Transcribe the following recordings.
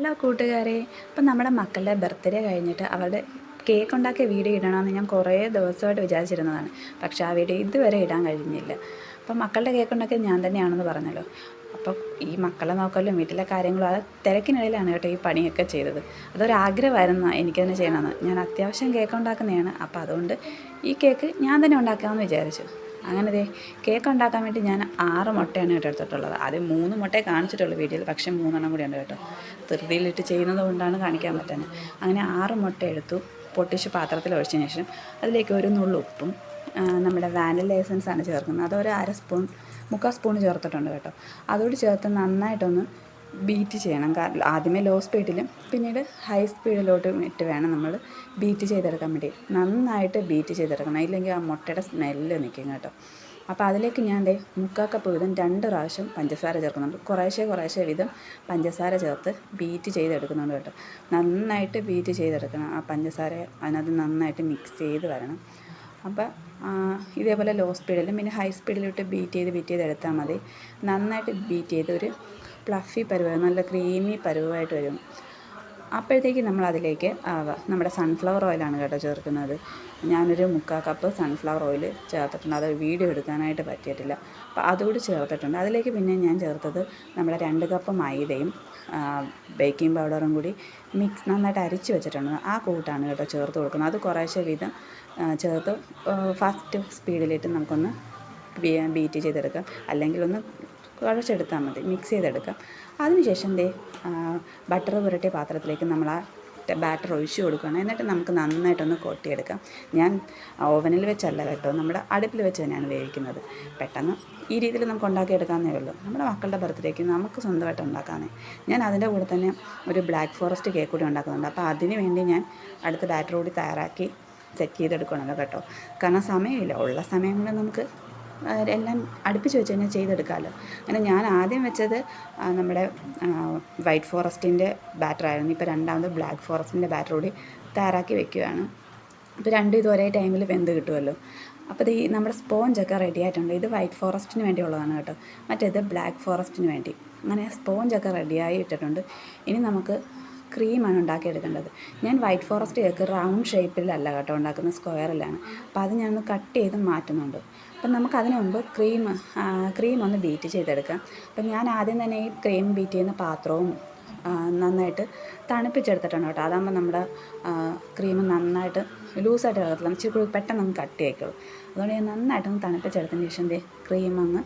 Hello കൂട്ടുകാരെ, അപ്പം നമ്മുടെ മക്കളുടെ ബർത്ത്ഡേ കഴിഞ്ഞിട്ട് അവരുടെ കേക്ക് ഉണ്ടാക്കിയ വീഡിയോ ഇടണമെന്ന് ഞാൻ കുറേ ദിവസമായിട്ട് വിചാരിച്ചിരുന്നതാണ്. പക്ഷേ ആ വീഡിയോ ഇതുവരെ ഇടാൻ കഴിഞ്ഞില്ല. അപ്പം മക്കളുടെ കേക്ക് ഉണ്ടാക്കിയത് ഞാൻ തന്നെയാണെന്ന് പറഞ്ഞല്ലോ. അപ്പം ഈ മക്കളെ നോക്കലും വീട്ടിലെ കാര്യങ്ങളും ആ തിരക്കിനിടയിലാണ് കേട്ടോ ഈ പണിയൊക്കെ ചെയ്തത്. അതൊരാഗ്രഹമായിരുന്നു എനിക്കതിനെ ചെയ്യണമെന്ന്. ഞാൻ അത്യാവശ്യം കേക്ക് ഉണ്ടാക്കുന്നതാണ്. അപ്പോൾ അതുകൊണ്ട് ഈ കേക്ക് ഞാൻ തന്നെ ഉണ്ടാക്കാമെന്ന് വിചാരിച്ചു. അങ്ങനെ കേക്ക് ഉണ്ടാക്കാൻ വേണ്ടി ഞാൻ 6 മുട്ടയാണ് കേട്ടോ എടുത്തിട്ടുള്ളത്. ആദ്യം 3 മുട്ടയെ കാണിച്ചിട്ടുള്ളൂ വീഡിയോയിൽ, പക്ഷേ 3 കൂടി ഉണ്ട് കേട്ടോ. ധൃതിയിലിട്ട് ചെയ്യുന്നത് കൊണ്ടാണ് കാണിക്കാൻ പറ്റുന്നത്. അങ്ങനെ 6 മുട്ട എടുത്തു, പൊട്ടിച്ച് പാത്രത്തിൽ ഒഴിച്ചതിന് ശേഷം അതിലേക്ക് ഒരു നുള്ളു ഉപ്പും നമ്മുടെ വാനില എസൻസാണ് ചേർക്കുന്നത്. അതൊരു 1/2 സ്പൂൺ 3/4 സ്പൂൺ ചേർത്തിട്ടുണ്ട് കേട്ടോ. അതോട് ചേർത്ത് നന്നായിട്ടൊന്ന് ബീറ്റ് ചെയ്യണം. കാരണം ആദ്യമേ ലോ സ്പീഡിലും പിന്നീട് ഹൈ സ്പീഡിലോട്ടും ഇട്ട് വേണം നമ്മൾ ബീറ്റ് ചെയ്തെടുക്കാൻ വേണ്ടി. നന്നായിട്ട് ബീറ്റ് ചെയ്തെടുക്കണം, ഇല്ലെങ്കിൽ ആ മുട്ടയുടെ സ്മെല്ല് നിൽക്കും കേട്ടോ. അപ്പോൾ അതിലേക്ക് ഞാൻ 3/4 കപ്പ് വീതം 2 പ്രാവശ്യം പഞ്ചസാര ചേർക്കുന്നുണ്ട്. കുറേശ്ശെ വീതം പഞ്ചസാര ചേർത്ത് ബീറ്റ് ചെയ്തെടുക്കുന്നുണ്ട് കേട്ടോ. നന്നായിട്ട് ബീറ്റ് ചെയ്തെടുക്കണം. ആ പഞ്ചസാര അതിനകത്ത് നന്നായിട്ട് മിക്സ് ചെയ്ത് വരണം. അപ്പോൾ ഇതേപോലെ ലോ സ്പീഡിലും പിന്നെ ഹൈ സ്പീഡിലോട്ട് ബീറ്റ് ചെയ്ത് എടുത്താൽ മതി. നന്നായിട്ട് ബീറ്റ് ചെയ്ത് ഒരു ഫ്ലഫി പരുവം, നല്ല ക്രീമി പരുവമായിട്ട് വരും. അപ്പോഴത്തേക്ക് നമ്മൾ അതിലേക്ക് നമ്മുടെ സൺഫ്ലവർ ഓയിലാണ് കേട്ടോ ചേർക്കുന്നത്. ഞാനൊരു 3/4 കപ്പ് സൺഫ്ലവർ ഓയിൽ ചേർത്തിട്ടുണ്ട്. അത് വീഡിയോ എടുക്കാനായിട്ട് പറ്റിയിട്ടില്ല. അപ്പോൾ അതുകൂടി ചേർത്തിട്ടുണ്ട്. അതിലേക്ക് പിന്നെ ഞാൻ ചേർത്തത് നമ്മുടെ 2 കപ്പ് മൈദയും ബേക്കിംഗ് പൗഡറും കൂടി നന്നായിട്ട് അരിച്ച് വെച്ചിട്ടുണ്ട്. ആ കൂട്ടാണ് കേട്ടോ ചേർത്ത് കൊടുക്കുന്നത്. അത് കുറേശ്ശെ വീതം ചേർത്ത് ഫാസ്റ്റ് സ്പീഡിലിട്ട് നമുക്കൊന്ന് ബീറ്റ് ചെയ്തെടുക്കാം, അല്ലെങ്കിൽ ഒന്ന് കുഴച്ചെടുത്താൽ മതി, മിക്സ് ചെയ്തെടുക്കാം. അതിനുശേഷം ബട്ടർ പുരട്ടിയ പാത്രത്തിലേക്ക് നമ്മൾ ആ ബാറ്റർ ഒഴിച്ച് കൊടുക്കണം. എന്നിട്ട് നമുക്ക് നന്നായിട്ടൊന്ന് കൊട്ടിയെടുക്കാം. ഞാൻ ഓവനിൽ വെച്ചല്ല കേട്ടോ, നമ്മുടെ അടുപ്പിൽ വെച്ച് തന്നെയാണ് വേവിക്കുന്നത്. പെട്ടെന്ന് ഈ രീതിയിൽ നമുക്ക് ഉണ്ടാക്കിയെടുക്കാമെന്നേ ഉള്ളൂ. നമ്മുടെ മക്കളുടെ ബർത്ത്ഡേക്ക് നമുക്ക് സ്വന്തമായിട്ട് ഉണ്ടാക്കാമെന്നേ. ഞാൻ അതിൻ്റെ കൂടെ തന്നെ ഒരു ബ്ലാക്ക് ഫോറസ്റ്റ് കേക്ക് കൂടി ഉണ്ടാക്കുന്നുണ്ട്. അപ്പോൾ അതിന് വേണ്ടി ഞാൻ അടുത്ത ബാറ്റർ കൂടി തയ്യാറാക്കി സെറ്റ് ചെയ്തെടുക്കണമല്ലോ കേട്ടോ. കാരണം സമയമില്ല, ഉള്ള സമയം കൊണ്ട് നമുക്ക് എല്ലാം അടുപ്പിച്ച് വെച്ച് കഴിഞ്ഞാൽ ചെയ്തെടുക്കാമല്ലോ. അങ്ങനെ ഞാൻ ആദ്യം വെച്ചത് നമ്മുടെ വൈറ്റ് ഫോറസ്റ്റിൻ്റെ ബാറ്ററായിരുന്നു. ഇപ്പോൾ രണ്ടാമത് ബ്ലാക്ക് ഫോറസ്റ്റിൻ്റെ ബാറ്റർ കൂടി തയ്യാറാക്കി വെക്കുകയാണ്. ഇപ്പോൾ രണ്ടും ഇത് ഒരേ ടൈമിൽ വെന്ത് കിട്ടുമല്ലോ. അപ്പോൾ ഈ നമ്മുടെ സ്പോഞ്ചൊക്കെ റെഡി ആയിട്ടുണ്ട്. ഇത് വൈറ്റ് ഫോറസ്റ്റിന് വേണ്ടിയുള്ളതാണ് കേട്ടോ, മറ്റേത് ബ്ലാക്ക് ഫോറസ്റ്റിന് വേണ്ടി. അങ്ങനെ സ്പോഞ്ചൊക്കെ റെഡിയായി ഇട്ടിട്ടുണ്ട്. ഇനി നമുക്ക് ക്രീമാണ് ഉണ്ടാക്കിയെടുക്കേണ്ടത്. ഞാൻ വൈറ്റ് ഫോറസ്റ്റ് കേക്ക് റൗണ്ട് ഷേപ്പിലല്ല കേട്ടോ ഉണ്ടാക്കുന്നത്, സ്ക്വയറിലാണ്. അപ്പോൾ അത് ഞാനൊന്ന് കട്ട് ചെയ്ത് മാറ്റുന്നുണ്ട്. അപ്പം നമുക്കതിന് മുമ്പ് ക്രീം ഒന്ന് ബീറ്റ് ചെയ്തെടുക്കാം. അപ്പം ഞാൻ ആദ്യം തന്നെ ഈ ക്രീം ബീറ്റ് ചെയ്യുന്ന പാത്രവും നന്നായിട്ട് തണുപ്പിച്ചെടുത്തിട്ടുണ്ട് കേട്ടോ. അതാകുമ്പോൾ നമ്മുടെ ക്രീം നന്നായിട്ട് ലൂസായിട്ട് കിടക്കത്തില്ല, ഇച്ചിരി കൂടി പെട്ടെന്ന് നമുക്ക് കട്ടി ആയിക്കോളൂ. അതുകൊണ്ട് ഞാൻ നന്നായിട്ടൊന്ന് തണുപ്പിച്ചെടുത്തതിന് ശേഷം ക്രീം അങ്ങ്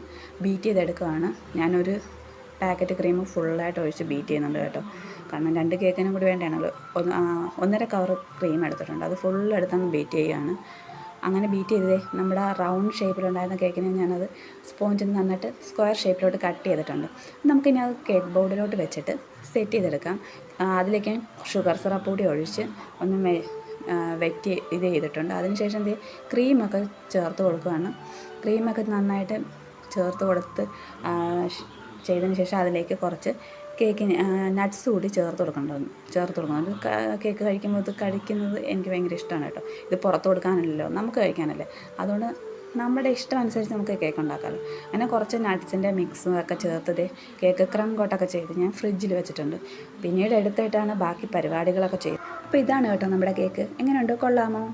ബീറ്റ് ചെയ്തെടുക്കുകയാണ്. ഞാനൊരു പാക്കറ്റ് ക്രീം ഫുള്ളായിട്ട് ഒഴിച്ച് ബീറ്റ് ചെയ്യുന്നുണ്ട് കേട്ടോ. കാരണം 2 കേക്കിനും കൂടി വേണ്ടിയാണല്ലോ. 1.5 കവർ ക്രീം എടുത്തിട്ടുണ്ട്. അത് ഫുള്ള് എടുത്തങ്ങ് ബീറ്റ് ചെയ്യുകയാണ്. അങ്ങനെ ബീറ്റ് ചെയ്തേ നമ്മുടെ റൗണ്ട് ഷേപ്പിലുണ്ടായിരുന്ന കേക്കിനെ ഞാനത് സ്പോഞ്ചിൽ നന്നായിട്ട് സ്ക്വയർ ഷേപ്പിലോട്ട് കട്ട് ചെയ്തിട്ടുണ്ട്. നമുക്കിനി അത് കേക്ക് ബോർഡിലോട്ട് വെച്ചിട്ട് സെറ്റ് ചെയ്തെടുക്കാം. അതിലേക്ക് ഷുഗർ സിറപ്പ് കൂടി ഒഴിച്ച് ഒന്ന് വെറ്റ് ഇത് ചെയ്തിട്ടുണ്ട്. അതിനുശേഷം ക്രീമൊക്കെ ചേർത്ത് കൊടുക്കുകയാണ്. ക്രീമൊക്കെ നന്നായിട്ട് ചേർത്ത് കൊടുത്ത് ചെയ്തതിന് ശേഷം അതിലേക്ക് കുറച്ച് കേക്കിന് നട്ട്സ് കൂടി ചേർത്ത് കൊടുക്കണം. കേക്ക് കഴിക്കുമ്പോൾ ഇത് കഴിക്കുന്നത് എനിക്ക് ഭയങ്കര ഇഷ്ടമാണ് കേട്ടോ. ഇത് പുറത്ത് കൊടുക്കാനല്ലല്ലോ, നമുക്ക് കഴിക്കാനല്ലേ. അതുകൊണ്ട് നമ്മുടെ ഇഷ്ടം അനുസരിച്ച് നമുക്ക് കേക്ക് ഉണ്ടാക്കാമല്ലോ. അങ്ങനെ കുറച്ച് നട്ട്സിൻ്റെ മിക്സും ഒക്കെ ചേർത്തത് കേക്ക് ക്രം കോട്ടൊക്കെ ചെയ്ത് ഞാൻ ഫ്രിഡ്ജിൽ വെച്ചിട്ടുണ്ട്. പിന്നീട് എടുത്തിട്ടാണ് ബാക്കി പരിപാടികളൊക്കെ ചെയ്തത്. അപ്പോൾ ഇതാണ് കേട്ടോ നമ്മുടെ കേക്ക്. എങ്ങനെയുണ്ട്, കൊള്ളാമോ?